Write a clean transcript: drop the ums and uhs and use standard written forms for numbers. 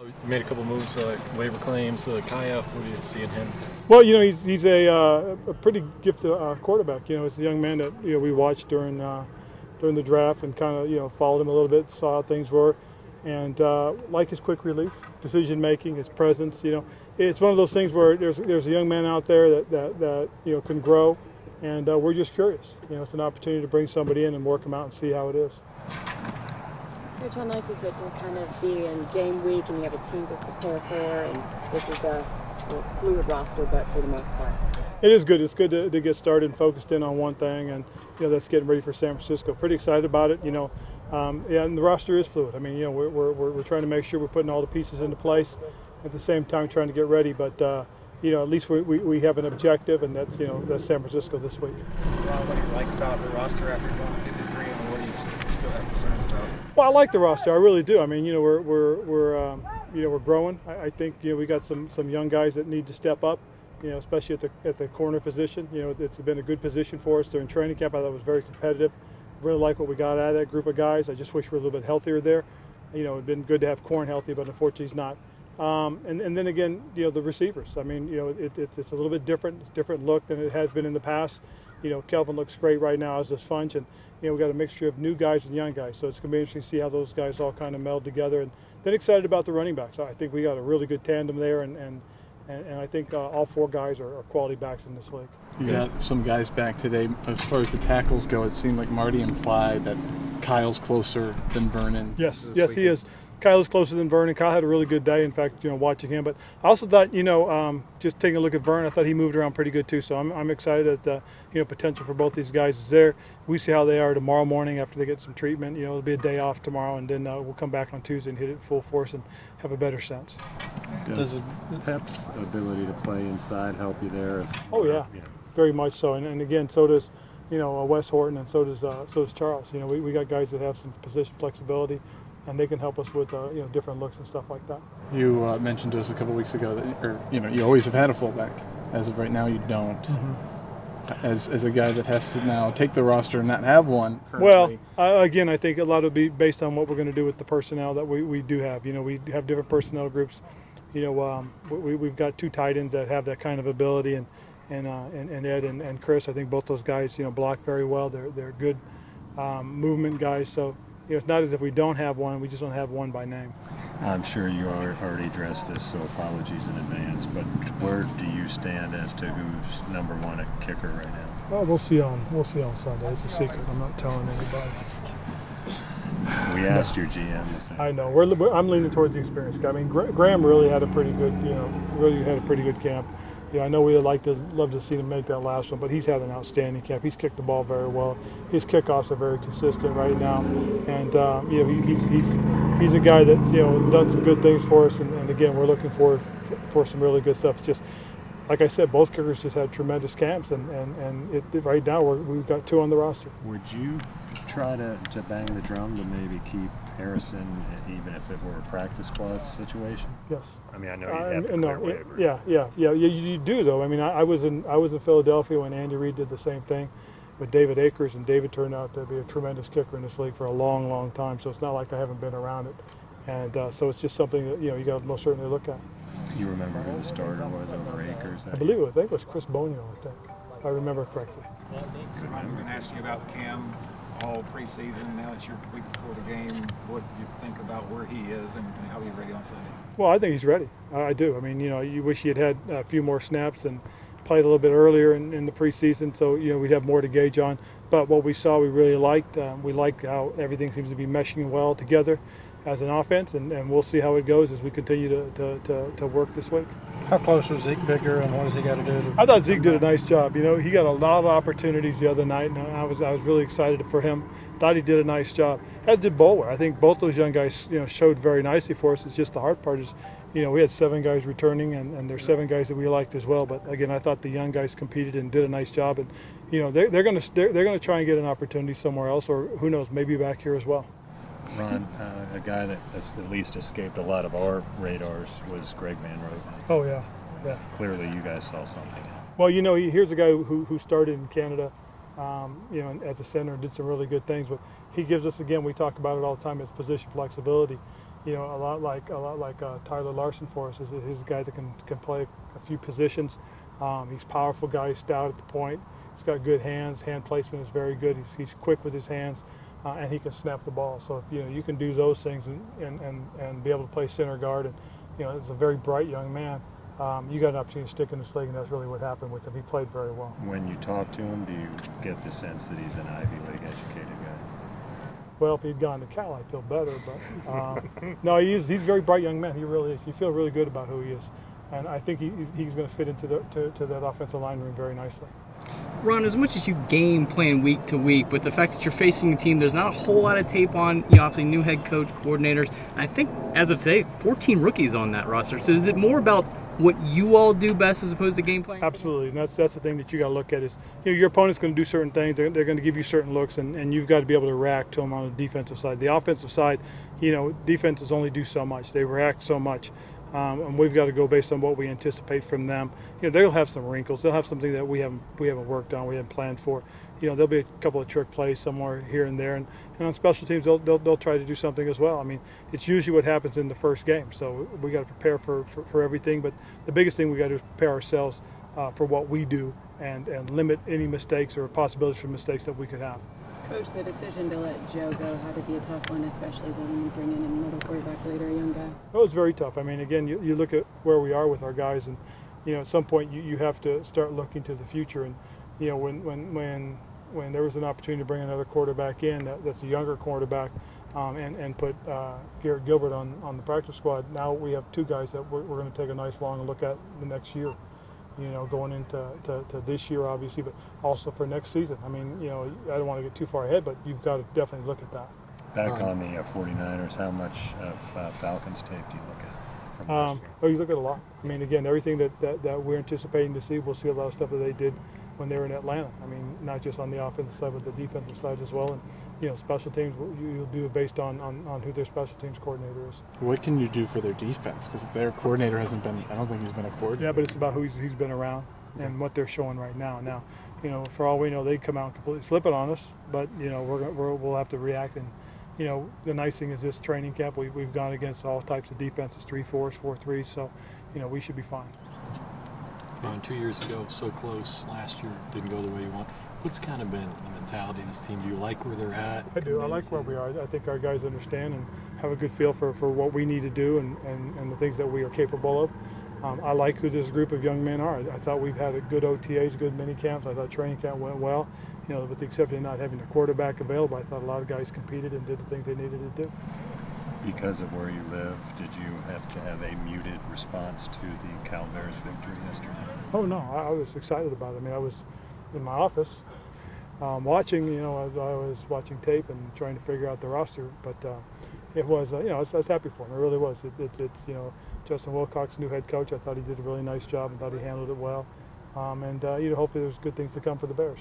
You made a couple moves, waiver claims. Kaya, what do you see in him? Well, he's a pretty gifted quarterback. It's a young man that we watched during the draft and kind of followed him a little bit, saw how things were, and like his quick release, decision making, his presence. It's one of those things where there's a young man out there that can grow, and we're just curious. It's an opportunity to bring somebody in and work them out and see how it is. Coach, how nice is it to kind of be in game week and you have a team to prepare for, and this is a fluid roster, but for the most part? It is good. It's good to get started and focused in on one thing, and that's getting ready for San Francisco. Pretty excited about it. Yeah, and the roster is fluid. I mean, we're trying to make sure we're putting all the pieces into place at the same time, trying to get ready. But at least we have an objective, and that's San Francisco this week. Ron, what do you like about the roster after going 53, and what do you still have concerns about? Well, I like the roster. I really do. I mean, we're growing. I think we got some young guys that need to step up. Especially at the corner position. It's been a good position for us during training camp. I thought it was very competitive. Really like what we got out of that group of guys. I just wish we were a little bit healthier there. It'd been good to have Corn healthy, but unfortunately he's not. And then again, the receivers. I mean, it's a little bit different look than it has been in the past. Kelvin looks great right now as a sponge, and we got a mixture of new guys and young guys. So it's going to be interesting to see how those guys all kind of meld together. And then excited about the running backs. I think we got a really good tandem there, and I think all four guys are quality backs in this league. You got some guys back today. As far as the tackles go, it seemed like Marty implied that Kyle's closer than Vernon. Yes, he is. Kyle is closer than Vernon. Kyle had a really good day, in fact, watching him. But I also thought, just taking a look at Vernon, I thought he moved around pretty good too. So I'm excited that, potential for both these guys is there. We see how they are tomorrow morning after they get some treatment. It'll be a day off tomorrow, and then we'll come back on Tuesday and hit it full force and have a better sense. Does Pep's ability to play inside help you there? Oh yeah, very much so. And again, so does Wes Horton, and so does Charles. We got guys that have some position flexibility, and they can help us with different looks and stuff like that. You mentioned to us a couple weeks ago that you always have had a fullback. As of right now, you don't. Mm-hmm. As a guy that has to now take the roster and not have one currently. Well, again, I think a lot will be based on what we're going to do with the personnel that we do have. We have different personnel groups. We've got two tight ends that have that kind of ability, and Ed and Chris. I think both those guys block very well. They're good movement guys. So it's not as if we don't have one. We just don't have one by name. I'm sure you already addressed this, so apologies in advance. But where do you stand as to who's #1 at kicker right now? Well, we'll see on Sunday. It's a secret. I'm not telling anybody. We asked your GM the same. I know. I'm leaning towards the experienced guy. I mean, Graham really had a pretty good camp. I know we'd love to see him make that last one, but he's had an outstanding camp. He's kicked the ball very well. His kickoffs are very consistent right now, and he's a guy that's done some good things for us. And again, we're looking for some really good stuff. It's just like I said, both kickers just had tremendous camps, and right now we've got 2 on the roster. Would you try to bang the drum to maybe keep Harrison, even if it were a practice squad situation? Yes. I mean, I know you have to clear waiver. Yeah. You do though. I mean, I was in Philadelphia when Andy Reid did the same thing with David Akers, and David turned out to be a tremendous kicker in this league for a long, long time. So it's not like I haven't been around it, and so it's just something that you got to most certainly look at. Do you remember who the starter was over Akers? I believe it was Chris Bonio, I think, if I remember correctly. I'm going to ask you about Cam all preseason. Now that you're week before the game, what do you think about where he is and how he's ready on Sunday? Well, I think he's ready. I do. I mean, you wish he had a few more snaps and played a little bit earlier in the preseason, so we'd have more to gauge on. But what we saw, we really liked. We liked how everything seems to be meshing well together as an offense, and we'll see how it goes as we continue to work this week. How close was Zeke bigger, and what does he got to do? I thought Zeke did a nice job. He got a lot of opportunities the other night, and I was really excited for him. Thought he did a nice job, as did Bowler. I think both those young guys showed very nicely for us. It's just the hard part is we had 7 guys returning, and there's 7 guys that we liked as well. But again, I thought the young guys competed and did a nice job, and they're going to try and get an opportunity somewhere else, or who knows, maybe back here as well. Ron, a guy that at least escaped a lot of our radars was Greg Van Roten. Oh yeah. Clearly, you guys saw something. Well, here's a guy who started in Canada, as a center and did some really good things. But he gives us, again, we talk about it all the time, his position flexibility. a lot like Tyler Larson for us. He's a guy that can play a few positions. He's a powerful guy, he's stout at the point. He's got good hands. Hand placement is very good. He's quick with his hands, and he can snap the ball. So if you can do those things and be able to play center guard, and it's a very bright young man. You got an opportunity to stick in this league, and that's really what happened with him. He played very well. When you talk to him, do you get the sense that he's an Ivy League educated guy? Well, if he'd gone to Cal, I'd feel better. But no, he's a very bright young man. He really is. You feel really good about who he is, and I think he's going to fit into to that offensive line room very nicely. Ron, as much as you game playing week to week, with the fact that you're facing a team, there's not a whole lot of tape on, obviously new head coach, coordinators. I think as of today, 14 rookies on that roster. So is it more about what you all do best as opposed to game playing? Absolutely, and that's the thing that you got to look at is your opponent's going to do certain things. They're going to give you certain looks, and you've got to be able to react to them on the defensive side. The offensive side, defenses only do so much. They react so much. And we've got to go based on what we anticipate from them. They'll have some wrinkles. They'll have something that we haven't worked on, we haven't planned for. There'll be a couple of trick plays somewhere here and there, and on special teams they'll try to do something as well. I mean, it's usually what happens in the first game. So we got to prepare for everything. But the biggest thing we got to do is prepare ourselves for what we do and limit any mistakes or possibilities for mistakes that we could have. Coach, the decision to let Joe go had to be a tough one, especially when you bring in another quarterback later, a young guy. It was very tough. I mean, again, you look at where we are with our guys, and at some point you have to start looking to the future. And when there was an opportunity to bring another quarterback in, that's a younger quarterback, and put Garrett Gilbert on the practice squad. Now we have two guys that we're going to take a nice long look at the next year. Going into this year, obviously, but also for next season. I mean, I don't want to get too far ahead, but you've got to definitely look at that. Back on the 49ers, how much of Falcons tape do you look at? Oh, you look at a lot. I mean, again, everything that we're anticipating to see, we'll see a lot of stuff that they did when they were in Atlanta. I mean, not just on the offensive side, but the defensive side as well. And special teams, you'll do it based on who their special teams coordinator is. What can you do for their defense? Because their coordinator hasn't been, I don't think he's been a coordinator. Yeah, but it's about who's been around and what they're showing right now. Now, for all we know, they come out and completely flip it on us, but we'll have to react. And the nice thing is this training camp, we've gone against all types of defenses, 3-4s, 4-3s, so we should be fine. 2 years ago, so close. Last year didn't go the way you want. What's kind of been the mentality of this team? Do you like where they're at? I do. I like where we are. I think our guys understand and have a good feel for what we need to do and the things that we are capable of. I like who this group of young men are. I thought we've had a good OTAs, good mini camps. I thought training camp went well. With the exception of not having a quarterback available, I thought a lot of guys competed and did the things they needed to do. Because of where you live, did you have to have a muted response to the Cal Bears victory yesterday? Oh no, I was excited about it. I mean, I was in my office watching, I was watching tape and trying to figure out the roster, but it was, I was happy for him. It really was. It's Justin Wilcox, new head coach. I thought he did a really nice job and thought he handled it well. And hopefully there's good things to come for the Bears.